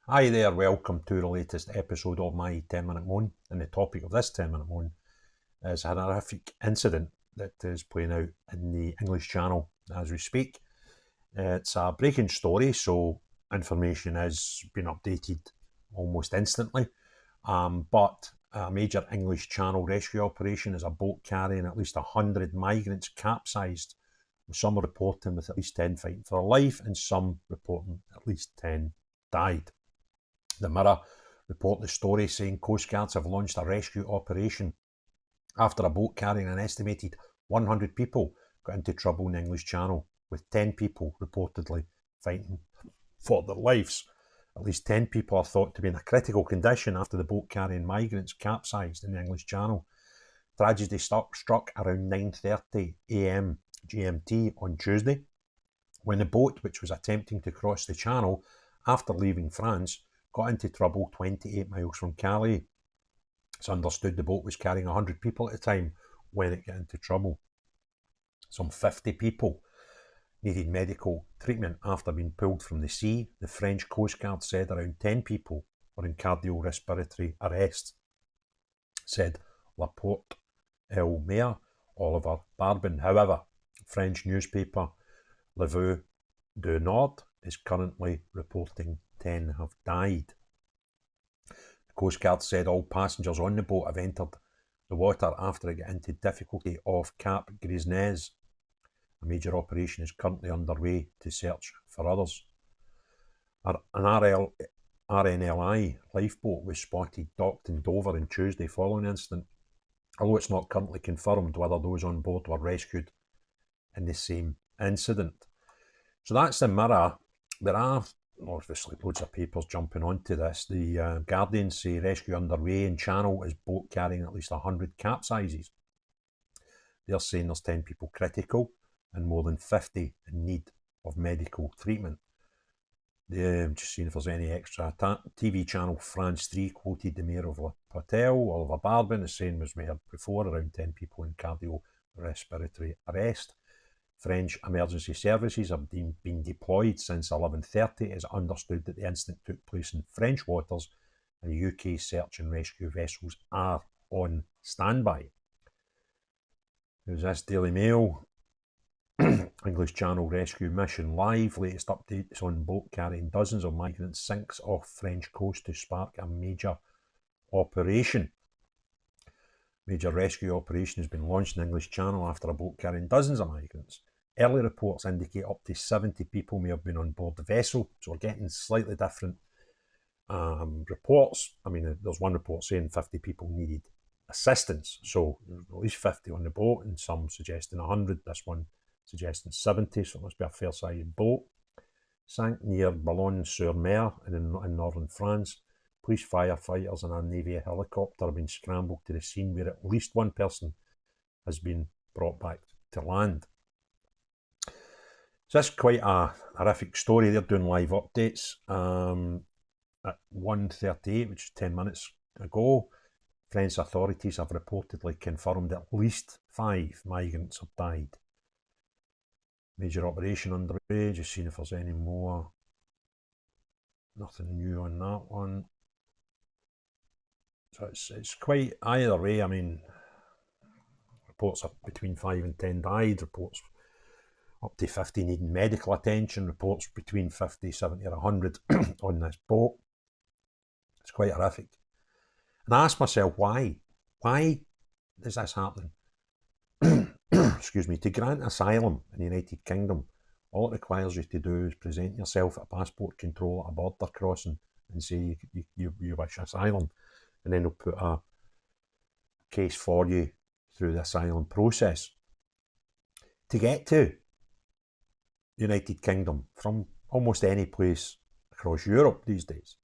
Hi there, welcome to the latest episode of my 10-minute moan. And the topic of this 10-minute moan is a horrific incident that is playing out in the English Channel as we speak. It's a breaking story, so information is being updated almost instantly. But a major English Channel rescue operation is a boat carrying at least 100 migrants capsized, with some reporting with at least 10 fighting for their life and some reporting at least 10 died. The Mirror report the story saying coastguards have launched a rescue operation after a boat carrying an estimated 100 people got into trouble in the English Channel, with 10 people reportedly fighting for their lives. At least 10 people are thought to be in a critical condition after the boat carrying migrants capsized in the English Channel. Tragedy struck around 9:30 a.m. GMT on Tuesday, when the boat, which was attempting to cross the Channel after leaving France, got into trouble 28 miles from Calais. It's understood the boat was carrying 100 people at the time when it got into trouble. Some 50 people needed medical treatment after being pulled from the sea. The French Coast Guard said around 10 people were in cardiorespiratory arrest, said La Porte El Maire Oliver Barbin. However, French newspaper Le Veu du Nord is currently reporting 10 have died. The Coast Guard said all passengers on the boat have entered the water after it got into difficulty off Cap Grisnez. A major operation is currently underway to search for others. An RNLI lifeboat was spotted docked in Dover on Tuesday following the incident, although it's not currently confirmed whether those on board were rescued in the same incident. So that's the Mirror. There are obviously loads of papers jumping onto this. The Guardian say rescue underway in Channel as boat carrying at least 100 capsizes. They're saying there's 10 people critical and more than 50 in need of medical treatment. Just seeing if there's any extra. TV channel France 3 quoted the mayor of La Patelle, Oliver Barbin, as saying was we had before around 10 people in cardiorespiratory arrest. French emergency services have been deployed since 11:30. It is understood that the incident took place in French waters and the UK search and rescue vessels are on standby. Who's this? Daily Mail. English Channel Rescue Mission Live. Latest updates on boat carrying dozens of migrants sinks off French coast to spark a major operation. Major rescue operation has been launched in the English Channel after a boat carrying dozens of migrants. Early reports indicate up to 70 people may have been on board the vessel, so we're getting slightly different reports. I mean, there's one report saying 50 people needed assistance, so at least 50 on the boat, and some suggesting 100. This one suggesting 70, so it must be a fair-sized boat. Sank near Boulogne-sur-Mer in northern France. Police, firefighters and a Navy helicopter have been scrambled to the scene, where at least one person has been brought back to land. So that's quite a horrific story. They're doing live updates at 1:38, which is 10 minutes ago. French authorities have reportedly confirmed at least 5 migrants have died. Major operation underway, just seeing if there's any more. Nothing new on that one. So it's quite either way. I mean, reports are between 5 and 10 died, reports up to 50 needing medical attention, reports between 50, 70 or 100 on this boat. It's quite horrific. And I asked myself, why? Why is this happening? Excuse me. To grant asylum in the United Kingdom, all it requires you to do is present yourself at passport control at a border crossing and say you wish asylum, and then they'll put a case for you through the asylum process. To get to the United Kingdom from almost any place across Europe these days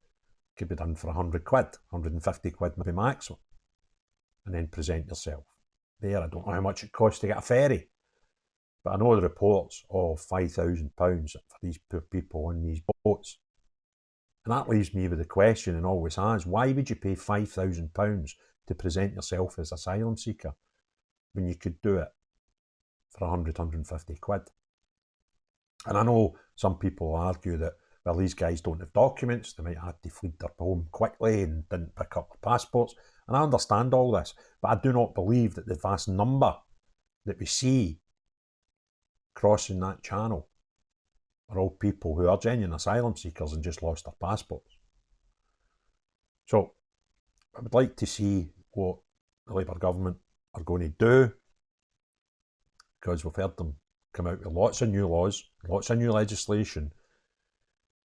could be done for 100 quid, 150 quid maybe maximum, and then present yourself there. I don't know how much it costs to get a ferry, but I know the reports of £5,000 for these poor people on these boats. And that leaves me with the question, and always has, why would you pay £5,000 to present yourself as asylum seeker when you could do it for 100, 150 quid? And I know some people argue that well, these guys don't have documents, they might have to flee their home quickly and didn't pick up their passports. And I understand all this, but I do not believe that the vast number that we see crossing that channel are all people who are genuine asylum seekers and just lost their passports. So I would like to see what the Labour government are going to do, because we've heard them come out with lots of new laws, lots of new legislation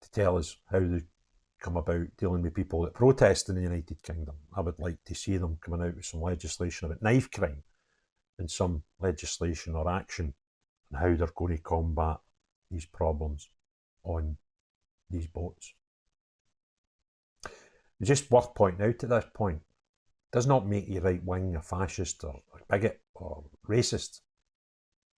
to tell us how they come about dealing with people that protest in the United Kingdom. I would like to see them coming out with some legislation about knife crime and some legislation or action on how they're going to combat these problems on these boats. It's just worth pointing out at this point, it does not make you right-wing or fascist or bigot or racist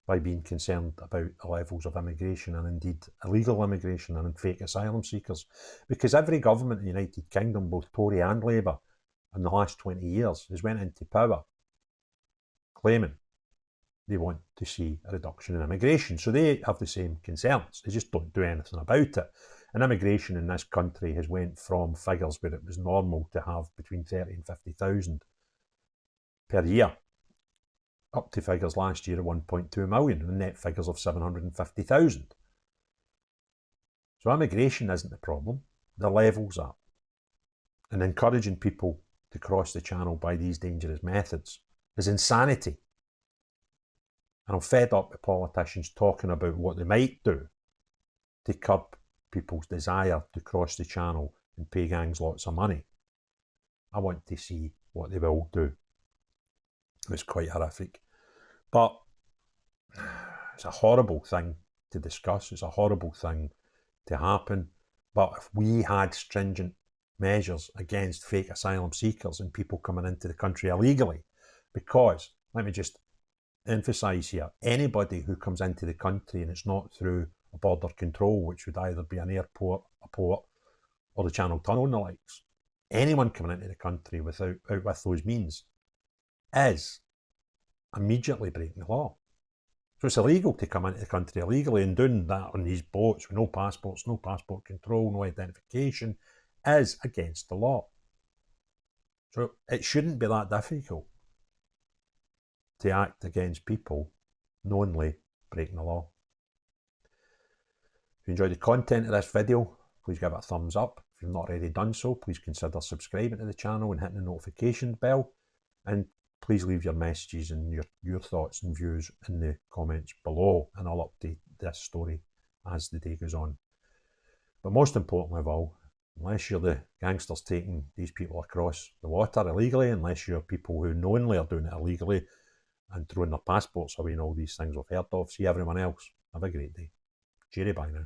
by being concerned about the levels of immigration and indeed illegal immigration and fake asylum seekers. Because every government in the United Kingdom, both Tory and Labour, in the last 20 years has went into power claiming they want to see a reduction in immigration. So they have the same concerns, they just don't do anything about it. And immigration in this country has went from figures where it was normal to have between 30 and 50,000 per year, up to figures last year of 1.2 million and net figures of 750,000. So immigration isn't the problem, the levels are. And encouraging people to cross the channel by these dangerous methods is insanity. And I'm fed up with politicians talking about what they might do to curb people's desire to cross the channel and pay gangs lots of money. I want to see what they will do. It's quite horrific. But it's a horrible thing to discuss. It's a horrible thing to happen. But if we had stringent measures against fake asylum seekers and people coming into the country illegally, because, let me just emphasise here, anybody who comes into the country and it's not through a border control, which would either be an airport, a port, or the Channel Tunnel and the likes, anyone coming into the country with those means is immediately breaking the law. So it's illegal to come into the country illegally, and doing that on these boats with no passports, no passport control, no identification is against the law. So it shouldn't be that difficult to act against people knowingly breaking the law. If you enjoyed the content of this video, please give it a thumbs up. If you've not already done so, please consider subscribing to the channel and hitting the notification bell. And please leave your messages and your thoughts and views in the comments below, and I'll update this story as the day goes on. But most importantly of all, unless you're the gangsters taking these people across the water illegally, unless you're people who knowingly are doing it illegally and throwing their passports away and all these things we've heard of, see everyone else. Have a great day. Cheery bye now.